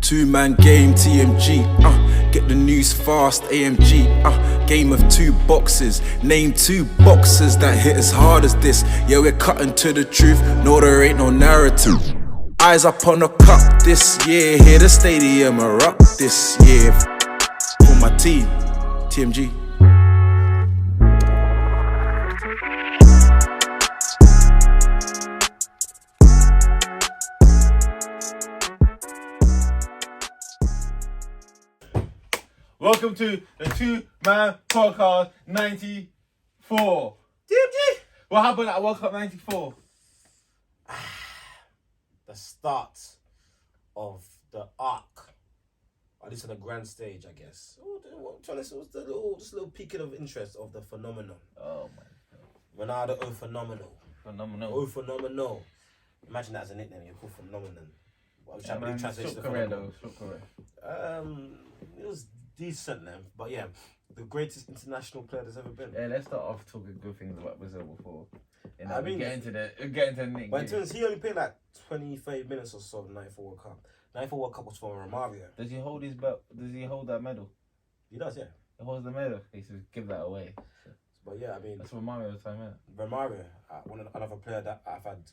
Two-man game, TMG, get the news fast, AMG, game of two boxes. Name two boxers that hit as hard as this. Yeah, we're cutting to the truth, no, there ain't no narrative. Eyes up on the cup this year, hear the stadium erupt this year. For my team, TMG. Welcome to the Two-Man Podcast 94. TMG! What happened at World Cup 94? The start of the arc, at least on the grand stage, I guess. It was the little peaking of interest of the phenomenon. Oh my God. Ronaldo, phenomenal. Phenomenal. Phenomenal. Imagine that as a nickname, you're called phenomenon. Short career though, short career. It was decent then, but yeah, the greatest international player there's ever been. Yeah, let's start off talking good things about Brazil before. I mean, get into the nickname. But in terms, he only played like 20-30 minutes or so in the 94 World Cup. 94 World Cup was for Romario. Does he hold his belt? Does he hold that medal? He does, yeah. He holds the medal. He should give that away. But yeah, I mean, that's Romario's time, isn't it? Romario, another player that I've had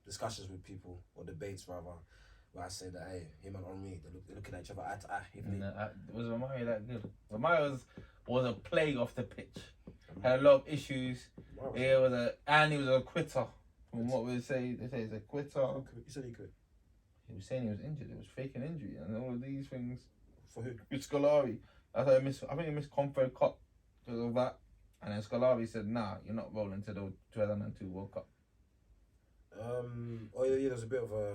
discussions with people, or debates rather, where I say that, hey, him and Henry, they're looking at each other eye to eye. Was Romario that good? Romario was a plague off the pitch. Had a lot of issues. And he was a quitter. From what they say he's a quitter. He said he could. He was saying he was injured. It was faking injury and all of these things. For who? With Scolari. I think he missed Confed Cup because of that. And then Scolari said, nah, you're not rolling to the 2002 World Cup. Yeah, there's a bit of a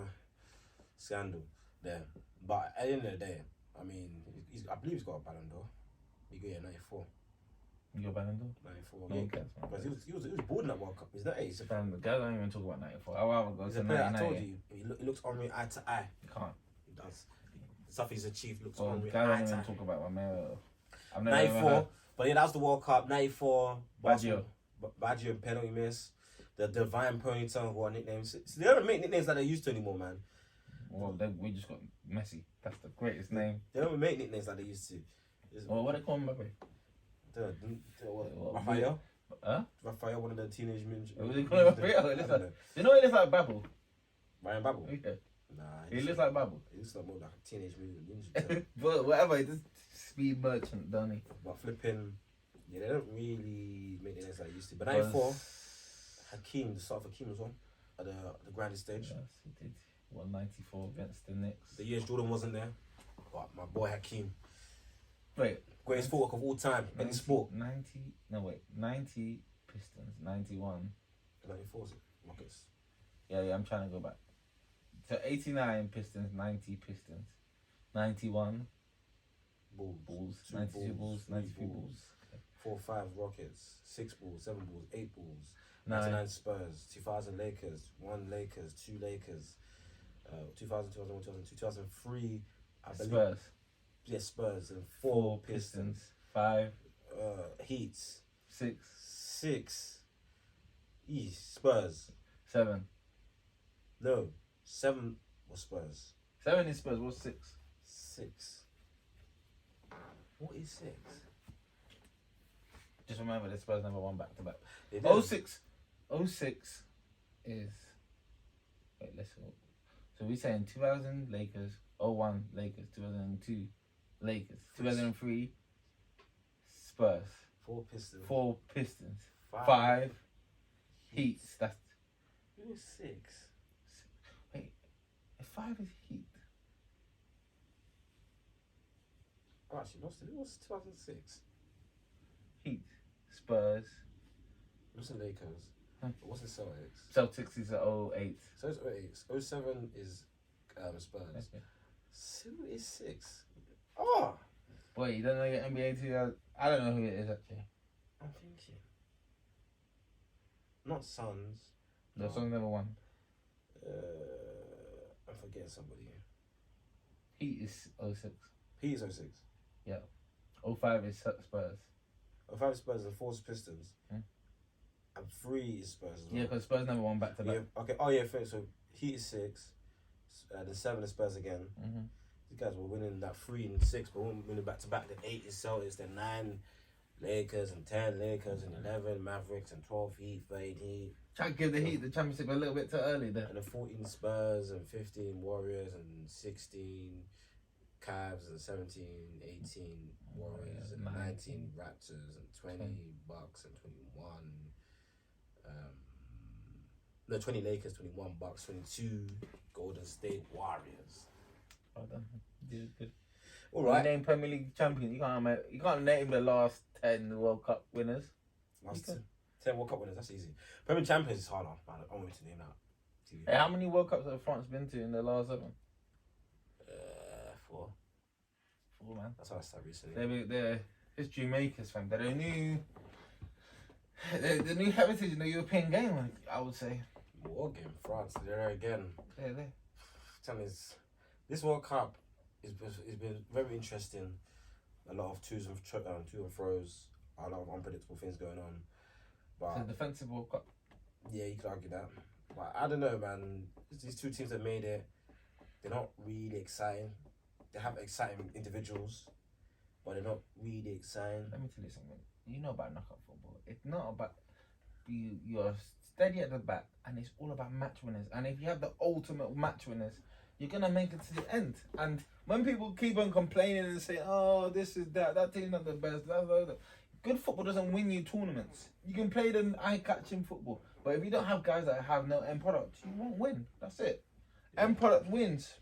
scandal there. But at the end of the day, I mean, I believe he's got a Ballon d'Or. He got 94. You got Ballon d'Or? 94. No, yeah, because he was born in that World Cup. He's not 8. The guys don't even talk about 94. I'll rather go to 99. I told you, he looks Henry eye to eye. You can't. He does. The stuff he's achieved looks guys Henry don't eye to even eye. talk about Romero. 94. But yeah, that was the World Cup. 94. Baggio and penalty miss. The Divine Ponytail, who are nicknames. They don't make nicknames like they used to anymore, man. Well, we just got Messi. That's the greatest name. They don't make nicknames like they used to. Well, what they call Mbappe? Raphael? Huh? Raphael, one of the teenage ninja. What do they call him? Raphael? You know he looks like Babel? Ryan Babel? Yeah. Nah. He looks like Babel. He looks like more like a teenage mutant ninja. But whatever, he just speed merchant, don't he? But flipping, yeah, they don't really make nicknames like they used to. But 94, Hakeem, the start of Hakeem was on at the grandest stage. Yes, he did. 194 against the Knicks. The years Jordan wasn't there, but my boy Hakeem. Wait. Greatest footwork of all time, any sport. 90 Pistons, 91. 94 Rockets. Yeah, I'm trying to go back. So 89 Pistons, 90 Pistons. 91 Bulls, 92 Bulls, 93 Bulls. 4-5 Rockets, 6 Bulls, 7 Bulls, 8 Bulls. 99 Spurs, 2000 Lakers, 1 Lakers, 2 Lakers. 2000, 2001, 2002, 2003, I believe. Spurs. Yes, Spurs. And 4 Pistons. 5 Heats. 6 Spurs. 7. No, 7 was Spurs. 7 is Spurs. What's 6? 6. What is 6? Just remember the Spurs never won back to back. 06 is. Wait, let's go. So we're saying 2000 Lakers, 01 Lakers, 2002 Lakers, 2003 Spurs, 4 Pistons, 5 Heats. That's. Who is 6? Wait, if 5 is Heat. Oh, actually, it was 2006. Heat, Spurs. What's the Lakers? What's the Celtics? Celtics is 08. So it's 08. 07 is Spurs. Okay. So is 6. Oh! Boy, you don't know your NBA 2? I don't know who it is actually. I'm thinking. Not Suns. The Suns never won. I'm forgetting somebody. Heat is 06. Heat is 06. Yeah. 05 is Spurs. 05 Spurs and 4 Pistons. And 3 is Spurs as well. Yeah, because Spurs never won back to back. Yeah, okay. Oh yeah, fair. So Heat is 6. The 7 is Spurs again. Mm-hmm. These guys were winning that 3 and 6, but weren't winning back to back. Then 8 is Celtics, then 9 Lakers, and 10 Lakers, and 11 Mavericks, and 12 Heat, 13 Heat. Try to give the Heat the championship a little bit too early there. And then 14 Spurs, and 15 Warriors, and 16 Cavs, and 17, 18 Warriors, and 19 Raptors, and 20 Bucks, and 21. 20 Lakers, 21 Bucks, 22 Golden State Warriors. Well done. Good. All right. Name Premier League champion. You can't name the last 10 World Cup winners. Last 10 World Cup winners, that's easy. Premier Champions is harder, man. I want me to name that. Hey, how many World Cups have France been to in the last 7? 4. 4, man. That's how I started recently. They're history makers, fam. They're the new heritage in the European game, I would say. War game, France, they're there again. They're there. Tell me, this World Cup has been very interesting. A lot of twos and throws, a lot of unpredictable things going on. But It's a defensive World Cup. yeah, you could argue that. But I don't know, man. These two teams that made it, they're not really exciting. They have exciting individuals, but they're not really exciting. Let me tell you something. You know about knockout football. It's not about you're steady at the back, and it's all about match winners. And if you have the ultimate match winners, you're gonna make it to the end. And when people keep on complaining and say, "Oh, this is that team's not the best," good football doesn't win you tournaments. You can play the eye-catching football, but if you don't have guys that have no end product, you won't win. That's it. Yeah. End product wins.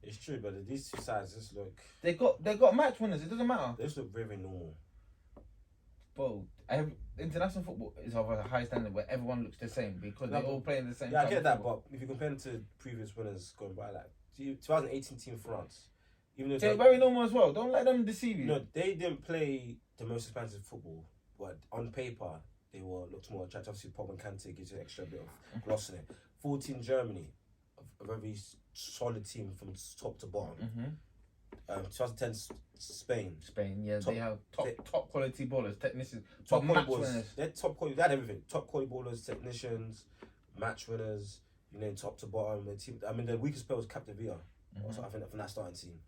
It's true, but these two sides just look. They got match winners. It doesn't matter. They just look very normal. Bro, international football is of a high standard where everyone looks the same because they're all playing the same. Yeah, I type get of that, football. but if you compare them to previous winners going by, like 2018 Team France, even though They're very normal as well. Don't let them deceive you. no, they didn't play the most expensive football, but on paper they looked more attractive. Obviously, Pogba and Kante gives you an extra bit of gloss in it. 14 Germany, a very solid team from top to bottom. 2010 Spain, yeah, they have top quality ballers, technicians, top match quality ballers. winners. They're top quality. They had everything. Top quality ballers, technicians, match winners. You know, top to bottom. The team. I mean, the weakest player was Capdevila. Also, I think from that starting team.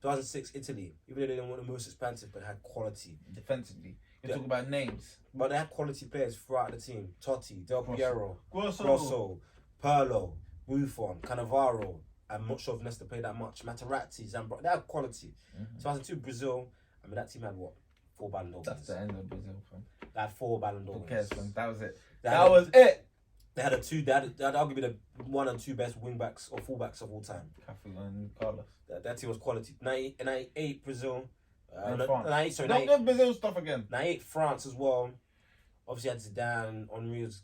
2006 Italy. Even though they didn't want the most expensive, but had quality Defensively, you talk about names. But they had quality players throughout the team. Totti, Del Piero, Grosso. Grosso, Pirlo, Buffon, Cannavaro. I'm not sure if Nesta played that much. Materazzi, Zambro. They had quality. 2002 Brazil. I mean, that team had what? 4 Ballon d'Ors. That's the end of Brazil, fam. They had 4 Ballon d'Ors. Who cares, man? That was it. They That was it. They had arguably the 1 and 2 best wing backs or fullbacks of all time. Cafu and Carlos. That team was quality. 98 Brazil. And France. 98, Don't get Brazil stuff again. 98 France as well. Obviously had Zidane, Henry was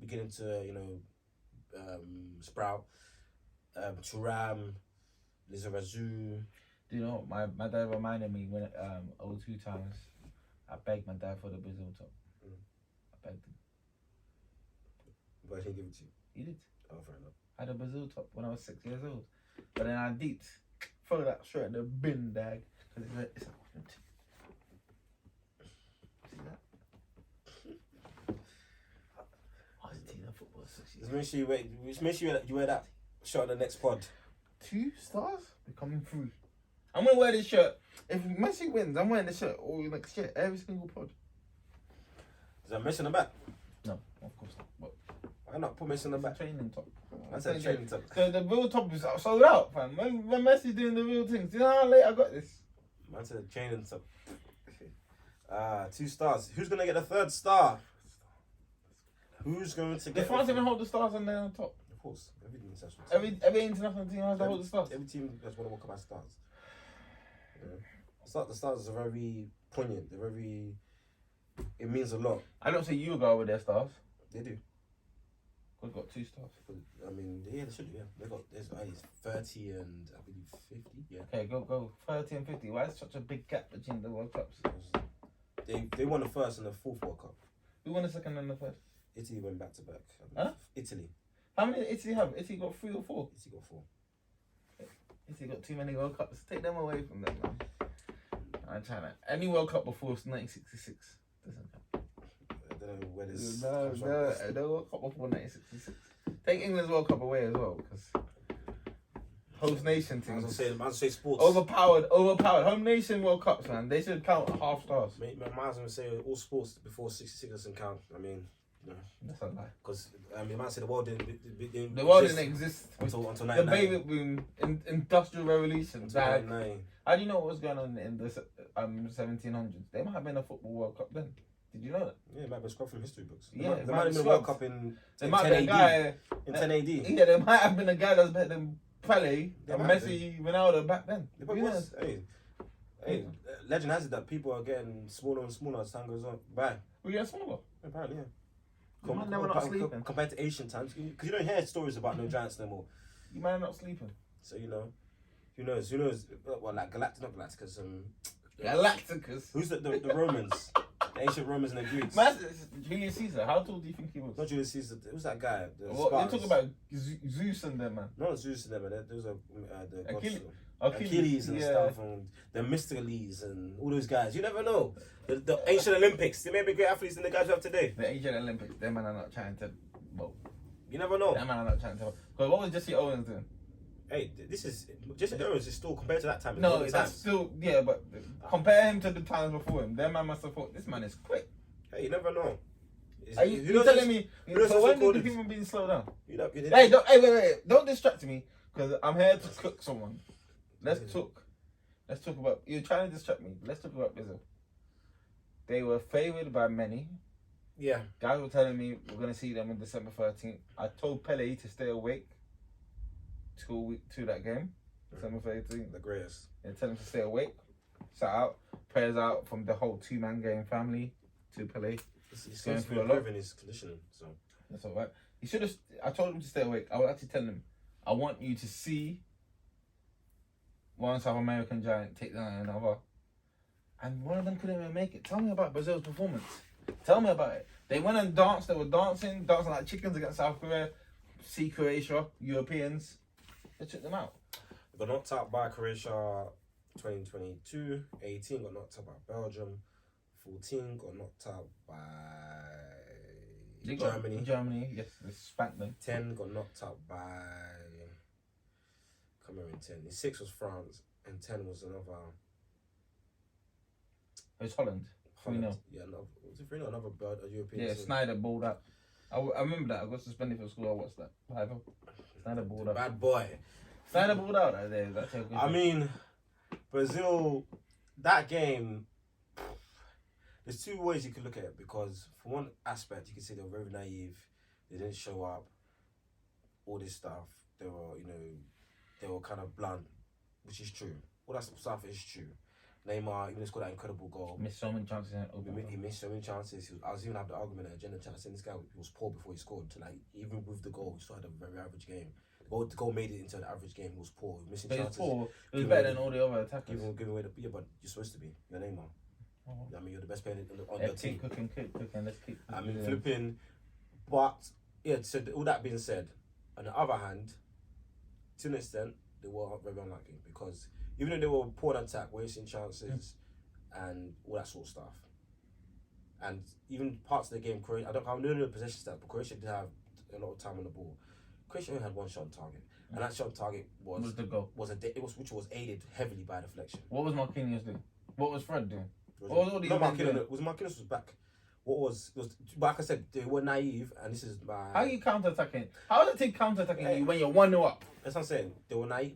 beginning to sprout. Thuram, Lizarazu. Do you know my dad reminded me when 02 times I begged my dad for the Brazil top. I begged him. But I didn't give it to you. He did. Oh, fair enough. I had a Brazil top when I was 6 years old. But then I deeped. Throw that straight in the bin, dag. Because it's see that? Argentina football 6 years. Just make sure you wear that shirt on the next pod. 2 stars? Becoming 3. I'm going to wear this shirt. If Messi wins, I'm wearing this shirt all next year. Every single pod. Is that Messi on the back? No, of course not. But Why not put Messi on the back? training top. I said training top. The real top is sold out, fam. When Messi doing the real things, do you know how late I got this? I said training top. 2 stars. Who's going to get the 3rd star? Who's going to get Did France even hold the stars on there on top? Of course. Every International team has to hold the stars. Every team has won a World Cup has stars. Yeah. The stars are very poignant. They're very... It means a lot. I don't say Uruguay with their stars. They do. We've got 2 stars. I mean, yeah, they should do, yeah. They got, there's 30 and I believe 50, yeah. Okay, go 30 and 50. Why is such a big gap between the World Cups? They won the 1st and the 4th World Cup. Who won the 2nd and the 3rd? Italy went back to back. Huh? Italy. How many did Italy have? Italy got 3 or 4? Italy got 4. Italy got too many World Cups. Take them away from them, man. I'm trying to. Any World Cup before 1966 doesn't count. I don't know where this No World Cup before 1966. Take England's World Cup away as well, because host nation I was things. gonna say sports. Overpowered. Home nation World Cups, man. They should count half stars. Mate, man, I was gonna say all sports before 66 doesn't count. I mean, you know, That's a lie. because I mean, man said the world didn't The world didn't exist until the 99. baby boom, industrial revolution. Until Like, 99. how do you know what was going on in the 1700s? There might have been a football World Cup then. Did you know that? Yeah, it might be scrubbed from history books. Yeah, There might have been a World Cup in There 10 might have been a AD. guy. In 10 AD. Yeah, there might have been a guy that's better than Pele, There and might have Messi, Ronaldo back then. It probably Who was. knows? Hey, legend has it that people are getting smaller and smaller as time goes on. Bye. We get smaller. Apparently, yeah. You might never not sleeping. Compared to ancient times, because you don't hear stories about no giants no more. You might not sleeping. So you know, who knows? Who knows? Well, like not Galacticus. Galacticus. Who's the Romans? The ancient Romans and the Greeks. Man, Julius Caesar. How tall do you think he was? Not Julius Caesar. Who's that guy? The What, Spartans. they talk about Zeus and them, man. Not Zeus and them, man. Those are the gods. Achilles And yeah. stuff, and the Mysticales and all those guys. You never know. The ancient Olympics. They may be great athletes than the guys we have today. The ancient Olympics. Them man are not trying to. Well, You never know. them man are not trying to. Because what was Jesse Owens doing? Hey, this is Jesse Owens is still compared to that time. No, it's that's still but compare him to the times before him. Them man must have thought this man is quick. Hey, you never know. Are you telling me? knows So what's when did the recorded? people being slowed down? Hey, Wait! Don't distract me, because I'm here to cook someone. Let's talk about. You're trying to distract me. Let's talk about Brazil. They were favoured by many. Yeah. Guys were telling me we're gonna see them on December 13th. I told Pele to stay awake to that game, December 13th. The greatest. They tell him to stay awake. Shout out, prayers out from the whole two-man game family to Pele. He's Going going to be through a lot. improving his conditioning. So That's all right. He should have. I told him to stay awake. I would actually tell him, I want you to see one South American giant take down another, and one of them couldn't even make it. Tell me about Brazil's performance. Tell me about it. They went and danced. They were dancing like chickens against South Korea. See Croatia, Europeans. They took them out. got knocked out by Croatia 2022. 18 got knocked out by Belgium. 14 got knocked out by Germany. Germany, yes, they spanked them. 10 got knocked out by Cameroon. 10. 6 was France, and 10 was another. It was Holland. 3-0. Yeah, no, was it 3-0? Another European. Yeah, Snyder balled up. I remember that. I got suspended for school. I watched that. Snyder balled up. Bad boy. Snyder balled out. That's a good I mean, Brazil, that game. There's two ways you could look at it, because for one aspect you can say they were very naive. They didn't show up. All this stuff. They were, they were kind of blunt, which is true. All that stuff is true. Neymar, even scored that incredible goal. missed so many chances. He missed so many chances. I was even having the argument at Agenda Chat saying this guy was poor before he scored. Even with the goal, he still had a very average game. The goal made it into an average game. He was poor. He was missing But chances. it was better than all the other attackers. Giving away the but you're supposed to be. You're Neymar. I mean, you're the best player on Yeah, your team. keep cooking. Let's keep. I mean, flipping. But yeah. So all that being said, on the other hand, to an extent, they were very unlucky, because even though they were poor in attack, wasting chances, and all that sort of stuff, and even parts of the game, Croatia. I don't know the possession stats, but Croatia did have a lot of time on the ball. Croatia only had one shot on target, and that shot on target was the goal. Which was aided heavily by deflection. What was Marquinhos doing? What was Fred doing? Marquinhos was back. But like I said, they were naive, and this is my. How are you counter-attacking? How does it take counter-attacking you when you're 1-0 up? That's what I'm saying. They were naive,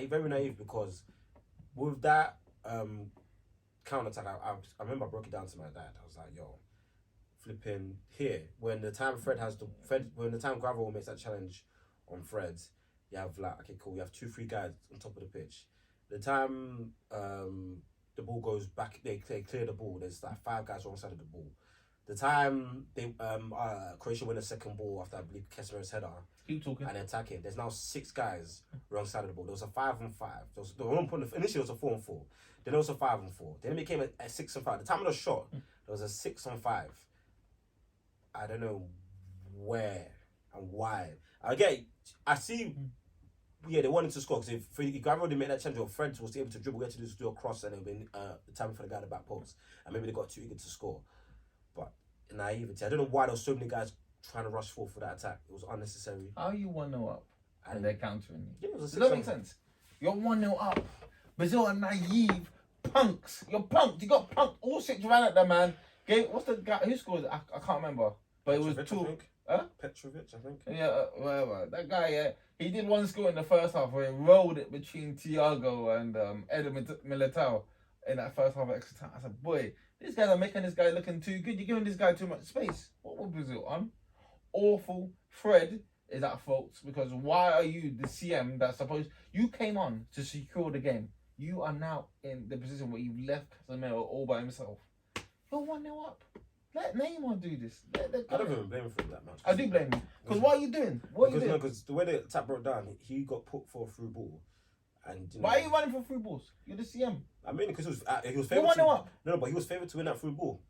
very naive, because with that counter attack, I remember I broke it down to my dad. I was like, yo, flipping here. When the time when the time Gravel makes that challenge on Fred, you have okay, cool, you have 2-3 guys on top of the pitch. The time the ball goes back, they clear the ball, there's 5 guys wrong side of the ball. The time they Croatia win a second ball after, I believe, Kesmer's header, Keep talking. and attacking, there's now 6 guys wrong side of the ball. There was a 5-on-5. Initially it was a 4-on-4. Then it was a 5-on-4. Then it became a 6-on-5. The time of the shot, there was a 6-on-5. I don't know where and why. I see. Yeah, they wanted to score, because if Gabriel didn't make that change, or Fred was able to dribble, we had to do a cross, and it would be the time for the guy at the back post, and maybe they got too eager to score. But naivety, I don't know why there were so many guys trying to rush forward for that attack. It was unnecessary. How are you 1-0 up and they're countering you? Yeah, it was Does that make sense? You're 1-0 up. Brazil are naive punks. You're punked. You got punked. All 6 ran at them, man. What's the guy who scored? I can't remember. But it was Petrovic, 2. I think. Huh? Petrovic, I think. Yeah, whatever. That guy, yeah, he did 1 score in the first half where he rolled it between Thiago and Eder Militao in that first half of extra time. I said, boy, these guys are making this guy looking too good. You're giving this guy too much space. What was Brazil on? Awful. Fred is at fault because why are you the CM that's supposed... You came on to secure the game. You are now in the position where you've left Casemiro all by himself. You're 1-0 up. Let Neymar do this. I don't even blame him for that much. I do blame him. Because what are you doing? What are you doing? Because the way the tap broke down, he got put for a through ball. And, you know, why are you running for through balls? You're the CM. I mean, because he was You're favourite. 1-0 up. No, but he was favourite to win that through ball.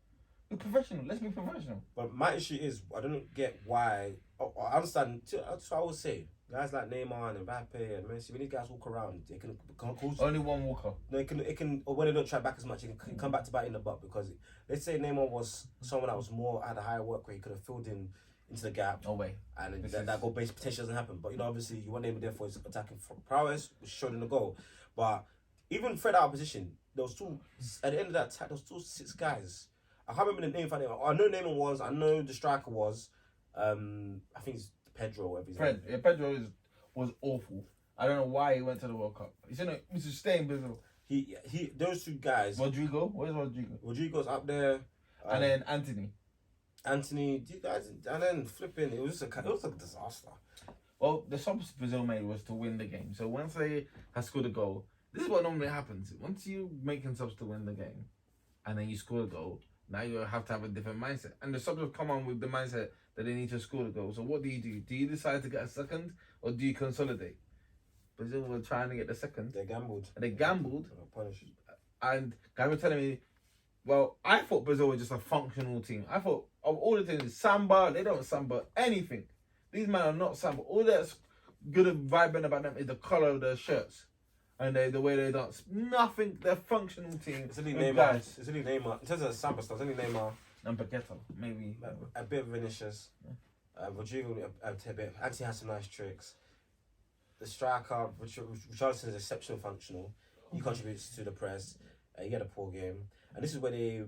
You're professional. Let's be professional. But my issue is, I don't get why. I understand. That's what I would say. Guys like Neymar and Mbappe and Messi, when these guys walk around, they can cause... Only one walker. No, it can, or when they don't try back as much, it can come back to bite in the butt because let's say Neymar was someone that was more, had a higher work rate, could have filled into the gap. No way. And that goal base potential doesn't happen. But, you know, obviously, you want Neymar there for his attacking prowess, which showed in the goal. But even Fred out of position, there was two, at the end of that attack, there was still 6 guys. I can't remember the name for Neymar. I know Neymar was, I know the striker was, I think it's Pedro or whatever his name. Yeah, Pedro was awful. I don't know why he went to the World Cup. He said no, he should stay in Brazil. Those 2 guys. Rodrigo? Where's Rodrigo? Rodrigo's up there. And then Anthony, these guys, and then flipping, it was a disaster. Well, the subs Brazil made was to win the game. So once they have scored a goal, this is what normally happens. Once you make subs to win the game, and then you score a goal, now you have to have a different mindset. And the subs have come on with the mindset that they need to score the goal. So what do? Do you decide to get a second, or do you consolidate? Brazil were trying to get the second. They gambled. And they gambled. Punished. And guys were telling me, well, I thought Brazil was just a functional team. I thought of all the things, samba, they don't samba anything. These men are not samba. All that's good and vibrant about them is the colour of their shirts and the way they dance. Nothing. They're functional team. It's only Neymar. It's only Neymar. In terms of samba stuff, it's only Neymar. And Paqueta, maybe. A bit of Vinicius. Rodrigo, a bit. Anthony has some nice tricks. The striker, Richarlison is exceptional functional. He contributes to the press. He had a poor game. And this is where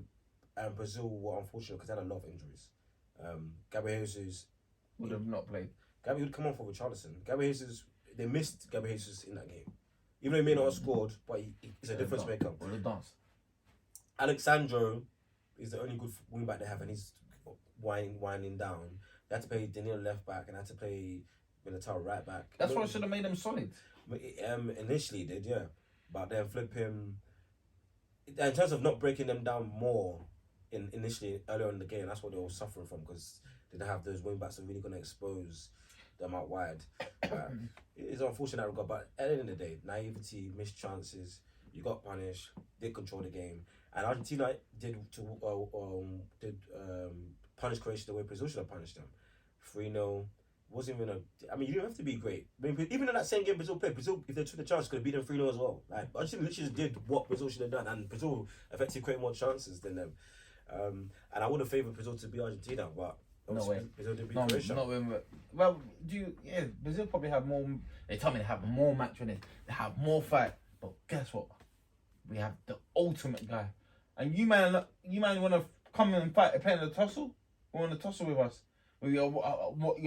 Brazil were unfortunate because they had a lot of injuries. Gabriel Jesus would have not played. Gabriel would come on for Richarlison. Gabriel Jesus, they missed Gabriel Jesus in that game. Even though he may not have scored, but he's a difference maker. Or the dance. Alexandro is the only good wing back they have, and he's winding down. They had to play Danilo left back, and had to play Militao right back. That's why I should have made them solid. Initially did, yeah. But then flip him. In terms of not breaking them down more initially earlier in the game, that's what they were suffering from because they didn't have those wing backs that are really going to expose them out wide. It's unfortunate in that regard, but at the end of the day, naivety, missed chances, you got punished, did control the game, and Argentina did punish Croatia the way Brazil should have punished them. 3-0. Wasn't even I mean, you don't have to be great. I mean, even in that same game Brazil played, Brazil, if they took the chance, could have beat them 3-0 as well. Like, Argentina literally just did what Brazil should have done, and Brazil effectively created more chances than them. And I would have favoured Brazil to beat Argentina, but no way. Brazil did beat Croatia. Not when, well, Brazil probably have more. They tell me they have more match winning, they have more fight. But guess what? We have the ultimate guy, and you man want to come in and fight, playing the tussle. You want to tussle with us? With your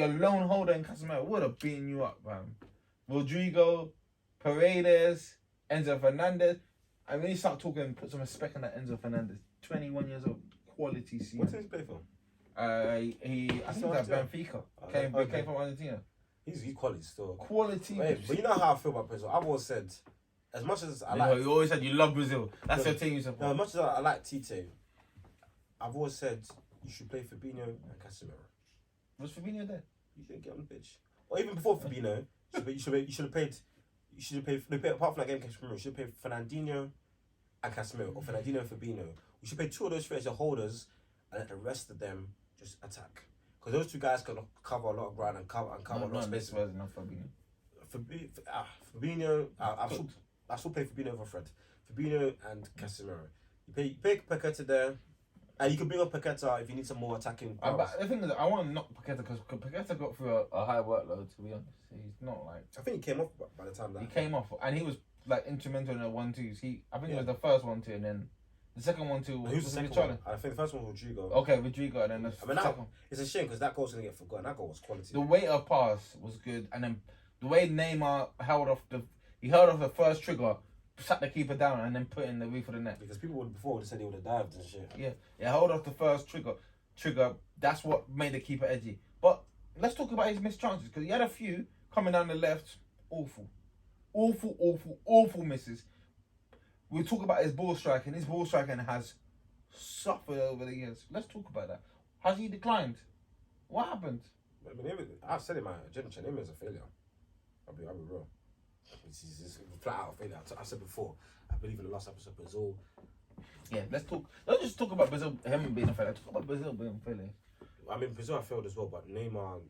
lone holder in Casemiro would have beaten you up, man. Rodrigo, Paredes, Enzo Fernandez. And when you start talking, put some respect on that Enzo Fernandez. 21 years old, quality season. What team does he play for? I think that's Benfica. Came from Argentina. He's quality still. Quality. Wait, but you know how I feel about Brazil. I've always said, as much as I like... You always said you love Brazil. That's your team you support. No, as much as I like Tite, I've always said you should play Fabinho and Casemiro. Was Fabinho there? You didn't get on the pitch. Or even before Fabinho, you should have played. Apart from that game, Casemiro, you should have played Fernandinho and Casemiro, or Fernandinho and Fabinho. You should play 2 of those three as your holders, and let the rest of them just attack. Because those 2 guys can cover a lot of ground and cover a lot of space. Not Fabinho. Fabinho, I still play Fabinho over Fred. Fabinho and Casemiro. You play Paqueta there, And you can bring up Paqueta if you need some more attacking powers. But the thing is, I want to knock Paqueta because Paqueta got through a high workload. To be honest, he's not like. I think he came off by the time that He came off, and he was like instrumental in the 1-2s. I think it was the first 1-2, and then the second 1-2 Who's the second one? I think the first one was Rodrigo. Okay, Rodrigo, and then the second. It's a shame because that goal's gonna get forgotten. That goal was quality. The weight of pass was good, and then the way Neymar held off the first trigger, sat the keeper down, and then put in the roof of the net. Because people would have said he would have dived and shit. Yeah, held off the first trigger. That's what made the keeper edgy. But let's talk about his missed chances because he had a few coming down the left. Awful misses. We'll talk about his ball striking. His ball striking has suffered over the years. Let's talk about that. Has he declined? What happened? I mean, I've said in my agenda, Neymar is a failure. I'll be real. It's flat out failure. I said before, I believe in the last episode, Brazil. Yeah, let's talk. Let's just talk about Brazil, him being a failure. Talk about Brazil being a failure. I mean, Brazil have failed as well, but Neymar,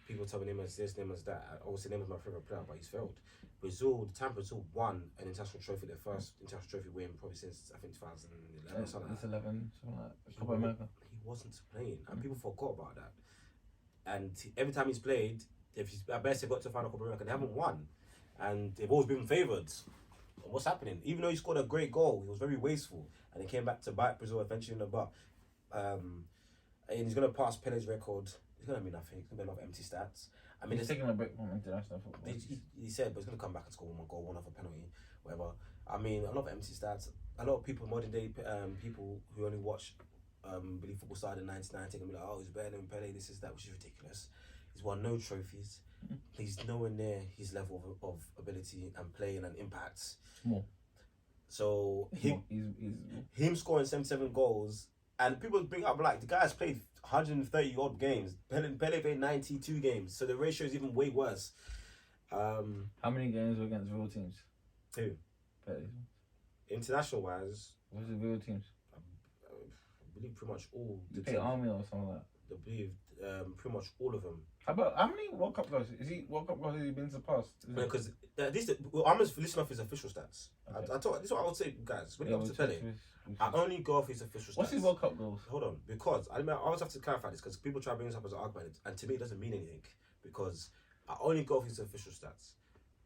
people tell me Neymar's this, Neymar's that. Obviously, Neymar's my favourite player, but he's failed. Brazil, the time Brazil won an international trophy, their first international trophy win probably since, I think, 2011 or something like that. 11, something like that. Copa America. He wasn't playing, and people forgot about that. And every time he's played, at best they've got to final Copa America, they haven't won. And they've always been favoured. What's happening? Even though he scored a great goal, he was very wasteful. And he came back to bite Brazil eventually in the butt. And he's going to pass Pele's record. It's going to be nothing. It's going to be a lot of empty stats. I mean, he's taking a break from international football. He said, but he's going to come back and score one more goal, one off a penalty, whatever. I mean, a lot of empty stats. A lot of people, modern day people who only watch, believe football started in 1990, are going to be like, oh, he's better than Pele, this is that, which is ridiculous. He's won no trophies. He's nowhere near his level of ability and playing and impact. More. So he's him scoring 77 goals, and people bring up like the guy's played 130 odd games. Pele played 92 games, so the ratio is even way worse. How many games were against real teams? Who? Pele. International wise, what's the real teams? I believe pretty much all. The teams. Army or something like that. I believe pretty much all of them. How many World Cup goals? World Cup goals has he been surpassed? Because I'm just listing off his official stats. Okay. This is what I would say, guys. When it comes to Pele, I only go off his official stats. What's his World Cup goals? Hold on, because I always have to clarify this because people try to bring this up as an argument, and to me it doesn't mean anything because I only go off his official stats.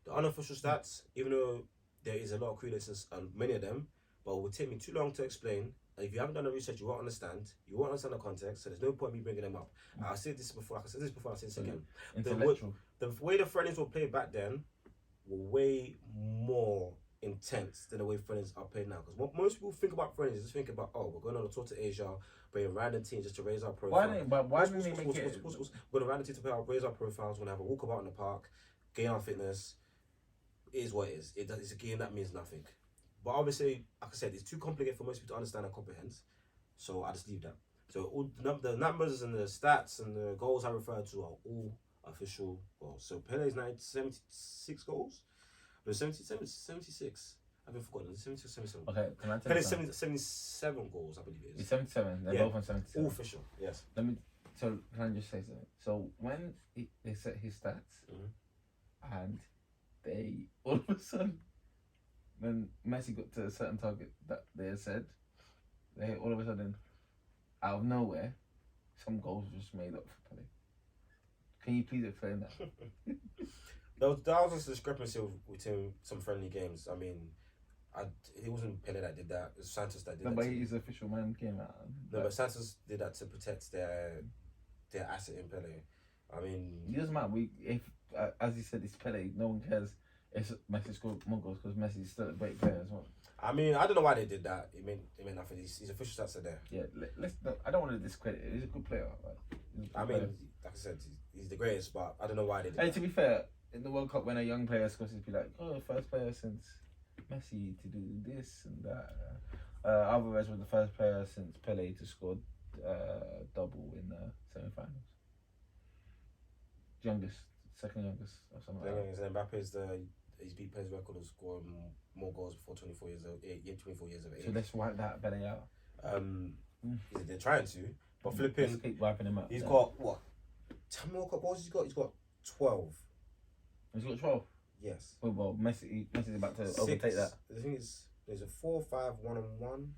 The unofficial stats, even though there is a lot of credence on many of them, but it would take me too long to explain. If you haven't done the research, you won't understand. You won't understand the context, so there's no point me bringing them up. I said this before. Like I said this before. I said this again. The way the friendlies were played back then were way more intense than the way friendlies are played now. Because what most people think about friendlies is think about, oh, we're going on a tour to Asia, bringing random teams just to raise our profile. Why didn't they make it? We're going to random teams to raise our profiles. We're going to have a walkabout in the park, gain our fitness. It is what it is. It's a game that means nothing. But obviously, like I said, it's too complicated for most people to understand and comprehend. So I just leave that. So all the numbers and the stats and the goals I refer to are all official goals. So Pele's 76 goals? No, 76. I've been forgotten. 76 77. Okay, can I tell Pele's 77 goals, I believe it is. He's 77. They're both on 77. All official, yes. So can I just say something? So when they set his stats, and they all of a sudden, when Messi got to a certain target that they had said, they all of a sudden, out of nowhere, some goals were just made up for Pele. Can you please explain that? That was a discrepancy between some friendly games. I mean, it wasn't Pele that did that. It was Santos that did that. No, but his official man came out. No, but Santos did that to protect their asset in Pele. I mean, it doesn't matter. If as he said, it's Pele. No one cares if Messi scored more goals because Messi's still a great player as well. I mean, I don't know why they did that. It meant nothing. His official stats are there. Yeah, I don't want to discredit it. He's a good player. Like I said, he's the greatest, but I don't know why they did that. that. To be fair, in the World Cup, when a young player scores, he'd be like, oh, first player since Messi to do this and that. Alvarez was the first player since Pele to score double in the semi-finals. Second youngest, or something like that. Mbappe's he's beat Pele's record of scoring more goals before 24 years of age. So let's wipe that Pele out. They're trying to, but flipping. Let's keep wiping him out. He's got what? How many World Cup goals he's got? He's got 12. He's got 12. Yes. Well, Messi's about to overtake that. The thing is, there's a 4-5 1-on-1.